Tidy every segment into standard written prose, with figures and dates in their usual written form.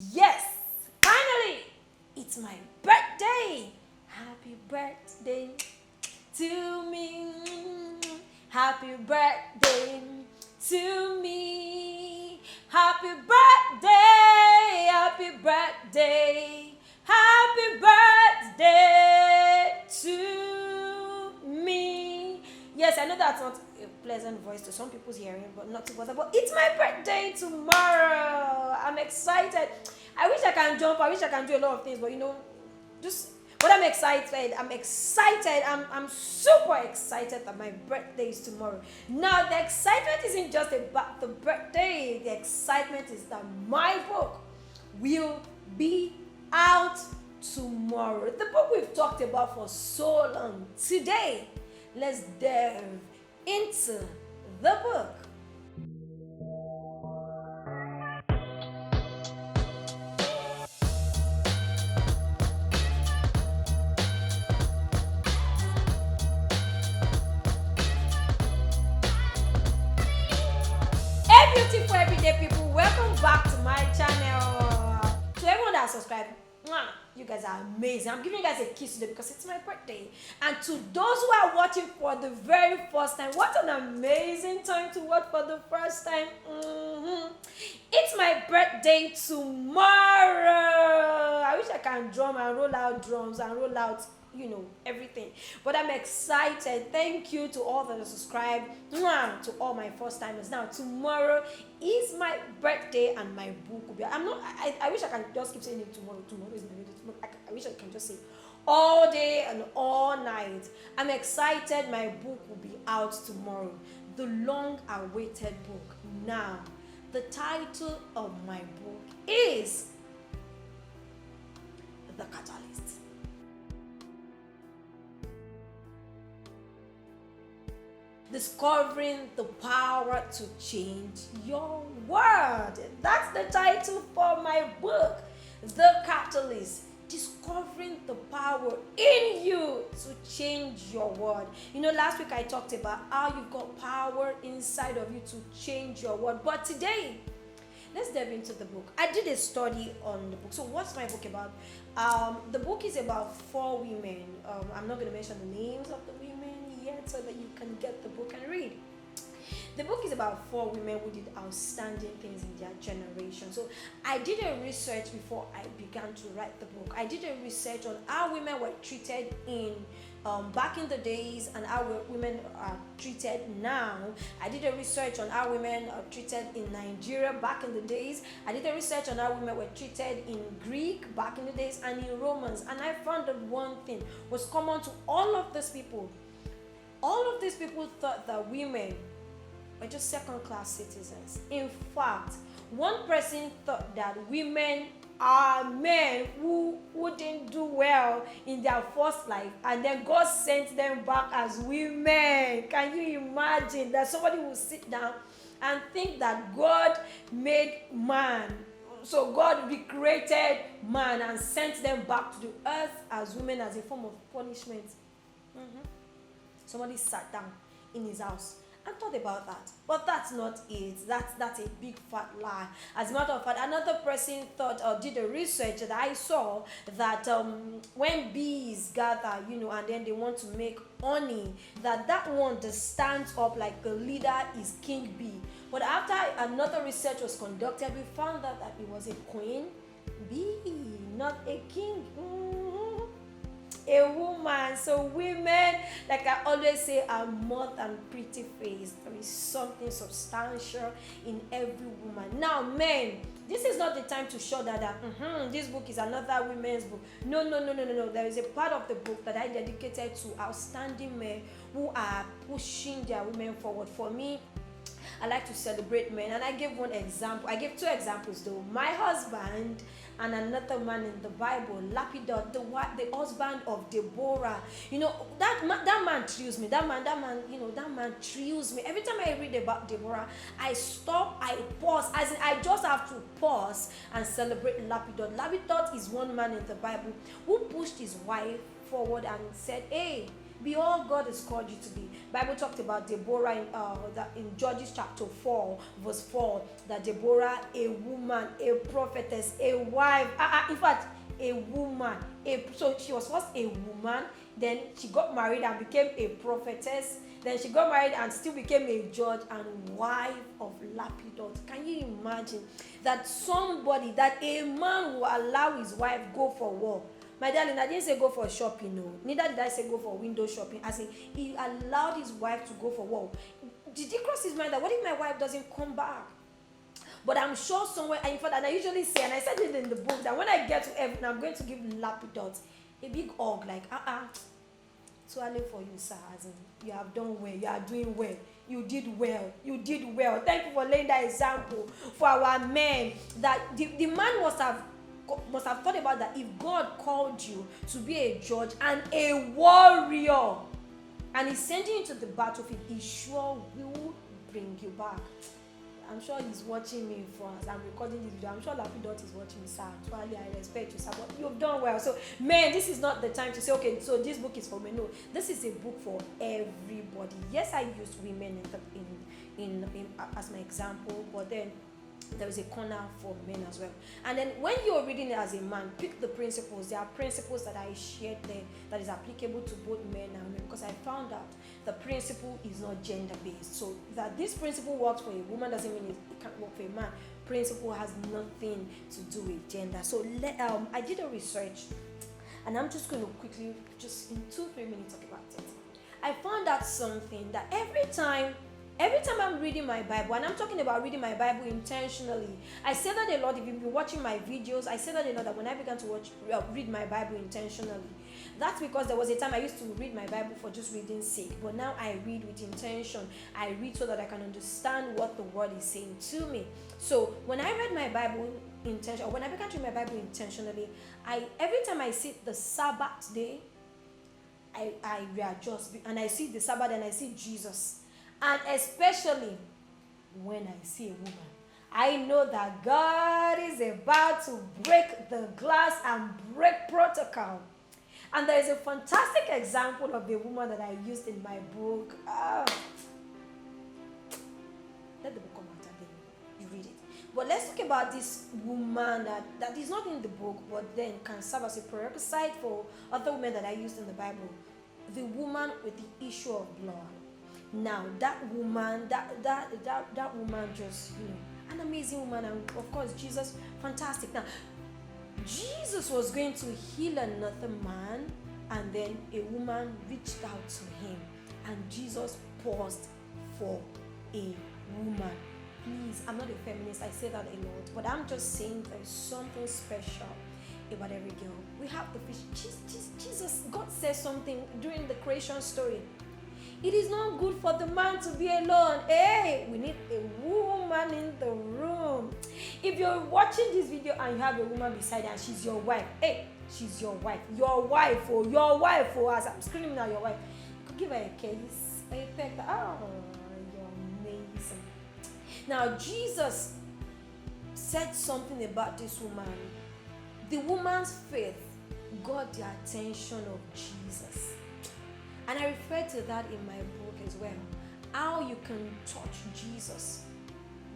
Yes, finally, it's my birthday. Happy birthday to me. Happy birthday to me. Happy birthday, happy birthday, happy birthday to me. Yes, I know that's not a pleasant voice to some people's hearing, but not to bother. But it's my birthday tomorrow. I'm excited. I wish I can jump. I wish I can do a lot of things, but just. But I'm excited. I'm excited. I'm super excited that my birthday is tomorrow. Now the excitement isn't just about the birthday. The excitement is that my book will be out tomorrow. The book we've talked about for so long. Today, let's delve into the book. Hey beautiful everyday people, welcome back to my channel. To everyone that subscribed, you guys are amazing. I'm giving you guys a kiss today because it's my birthday. And to those who are watching for the very first time, what an amazing time to watch for the first time. It's my birthday tomorrow. I wish I can drum and roll out drums and roll out everything, but I'm excited. Thank you to all that are subscribed, to all my first timers. Now tomorrow is my birthday and my book will be. I wish I can just keep saying it tomorrow. Tomorrow is my birthday. I wish I can just say all day and all night. I'm excited. My book will be out tomorrow, the long awaited book. Now the title of my book is The Catalyst. Discovering the power to change your world. That's the title for my book, The Catalyst. Discovering the power in you to change your world. Last week I talked about how you've got power inside of you to change your world. But today, let's delve into the book. I did a study on the book. So what's my book about? The book is about 4 women. I'm not going to mention the names of the women yet so that you can get the book and read. The book is about 4 women who did outstanding things in their generation. So I did a research before I began to write the book. I did a research on how women were treated in back in the days and how women are treated now. I did a research on how women are treated in Nigeria back in the days. I did a research on how women were treated in Greek back in the days and in Romans. And I found that one thing was common to all of these people. All of these people thought that women were just second-class citizens. In fact, one person thought that women are men who wouldn't do well in their first life, and then God sent them back as women. Can you imagine that somebody will sit down and think that God made man? So God recreated man and sent them back to the earth as women as a form of punishment. Somebody sat down in his house and thought about that. But that's not it. That's a big fat lie. As a matter of fact, another person thought or did a research that I saw that when bees gather, and then they want to make honey, that one that stands up like the leader is king bee. But after another research was conducted, we found out that it was a queen bee, not a king. A woman. So women, like I always say, are more than pretty face. There is something substantial in every woman. Now men, this is not the time to show that this book is another women's book. No. There is a part of the book that I dedicated to outstanding men who are pushing their women forward. For me, I like to celebrate men, and I gave one example. I gave 2 examples though. My husband and another man in the Bible, Lapidot, the husband of Deborah. That man thrills me. That man thrills me. Every time I read about Deborah, I stop, I pause. As in, I just have to pause and celebrate Lapidot. Lapidot is one man in the Bible who pushed his wife forward and said, "Hey, Be all God has called you to be. Bible talked about Deborah in Judges chapter 4, verse 4, that Deborah, a woman, a prophetess, a wife, in fact, a woman. So she was first a woman, then she got married and became a prophetess. Then she got married and still became a judge and wife of Lapidot. Can you imagine that a man will allow his wife go for war? My darling, I didn't say go for shopping, no. Neither did I say go for window shopping. I said he allowed his wife to go for war. Did it cross his mind that what if my wife doesn't come back? But I'm sure somewhere, in fact, and I usually say, and I said it in the book, that when I get to heaven, I'm going to give Lapidot a big hug, like, too early for you, sir. As in, you have done well, you are doing well, you did well. Thank you for laying that example for our men, that the man must have thought about that. If God called you to be a judge and a warrior, and he's sending you to the battlefield, he sure will bring you back. I'm sure he's watching me as I'm recording this video. I'm sure Lapidot is watching me, sir. Actually, I respect you, sir, but you've done well. So, man, this is not the time to say, okay, so this book is for me. No, this is a book for everybody. Yes, I used women as my example, but then there is a corner for men as well. And then when you're reading it as a man, pick the principles. There are principles that I shared there that is applicable to both men and women, because I found out the principle is not gender based. So that this principle works for a woman doesn't mean it can't work for a man. Principle has nothing to do with gender. So I did a research, and I'm just going to quickly, just in 2-3 minutes, talk about it. I found out something, that every time I'm reading my Bible, and I'm talking about reading my Bible intentionally, I say that a lot. If you've been watching my videos, I say that a lot, that when I began to read my Bible intentionally, that's because there was a time I used to read my Bible for just reading's sake, but now I read with intention. I read so that I can understand what the word is saying to me. So when I read my Bible intentionally, or when I began to read my Bible intentionally, every time I see the Sabbath day, I readjust, and I see the Sabbath and I see Jesus. And especially when I see a woman, I know that God is about to break the glass and break protocol. And there is a fantastic example of a woman that I used in my book. Let the book come out and then you read it. But let's talk about this woman that is not in the book, but then can serve as a prerequisite for other women that I used in the Bible. The woman with the issue of blood. Now that woman, that woman, just, an amazing woman, and of course Jesus, fantastic. Now Jesus was going to heal another man, and then a woman reached out to him, and Jesus paused for a woman. Please, I'm not a feminist, I say that a lot, but I'm just saying there's something special about every girl. We have the fish. Jesus, God says something during the creation story. It is not good for the man to be alone. Hey, we need a woman in the room. If you're watching this video and you have a woman beside her and she's your wife, hey, she's your wife. Your wife, as I'm screaming at your wife. You could give her a kiss, a peck. Oh, you're amazing. Now, Jesus said something about this woman. The woman's faith got the attention of Jesus. And I refer to that in my book as well. How you can touch Jesus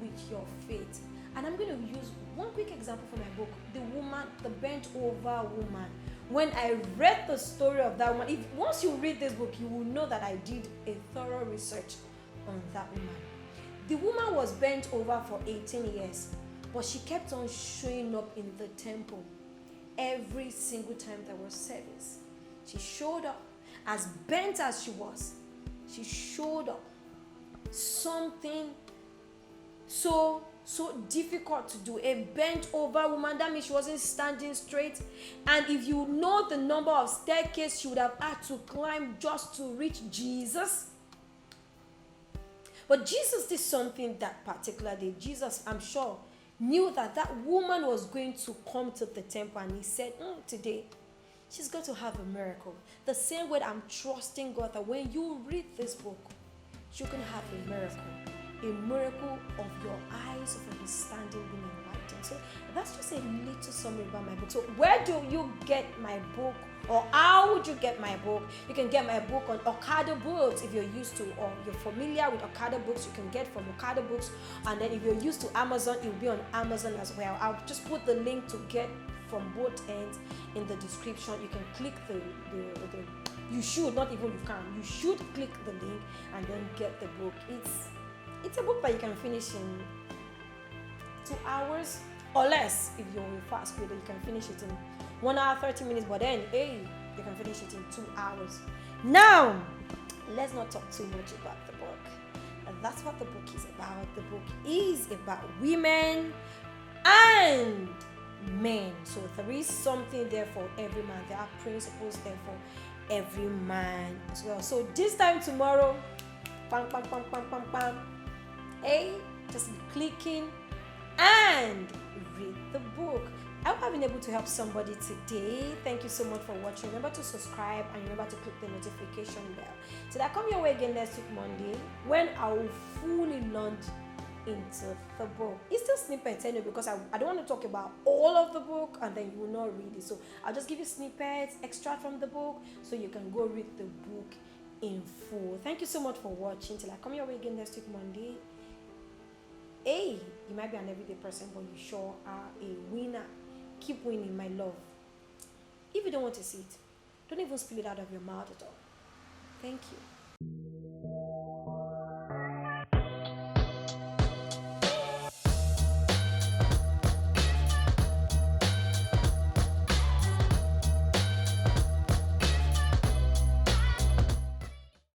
with your faith. And I'm going to use one quick example from my book. The woman, the bent over woman. When I read the story of that woman, once you read this book, you will know that I did a thorough research on that woman. The woman was bent over for 18 years, but she kept on showing up in the temple every single time there was service. She showed up. As bent as she was, she showed up. Something so difficult to do. A bent over woman, that means she wasn't standing straight. And if you know the number of staircases she would have had to climb just to reach Jesus. But Jesus did something that particular day. Jesus, I'm sure, knew that woman was going to come to the temple, and he said, today, she's going to have a miracle. The same way I'm trusting God that when you read this book, you can have a miracle of your eyes of understanding being enlightened. everything. So that's just a little summary about my book. So where do you get my book, or how would you get my book? You can get my book on Okada Books if you're used to, or you're familiar with Okada Books. You can get from Okada Books, and then if you're used to Amazon, it will be on Amazon as well. I'll just put the link to get from both ends in the description. You can click the you should not even you can you should click the link and then get the book. It's a book that you can finish in 2 hours or less. If you're a fast reader, you can finish it in 1 hour 30 minutes, but then you can finish it in 2 hours. Now let's not talk too much about the book. And that's what the book is about. The book is about women and men. So there is something there for every man. There are principles there for every man as well. So this time tomorrow, bam, bam, bam, bam, bam, bam. Just be clicking and read the book. I hope I've been able to help somebody today. Thank you so much for watching. Remember to subscribe and remember to click the notification bell so that I come your way again next week Monday when I will fully launch into the book. It's still snippets anyway, because I don't want to talk about all of the book and then you will not read it. So I'll just give you snippets, extract from the book, so you can go read the book in full. Thank you so much for watching. Till I come your way again next week Monday. You might be an everyday person, but you sure are a winner. Keep winning, my love. If you don't want to see it, don't even spill it out of your mouth at all. Thank you.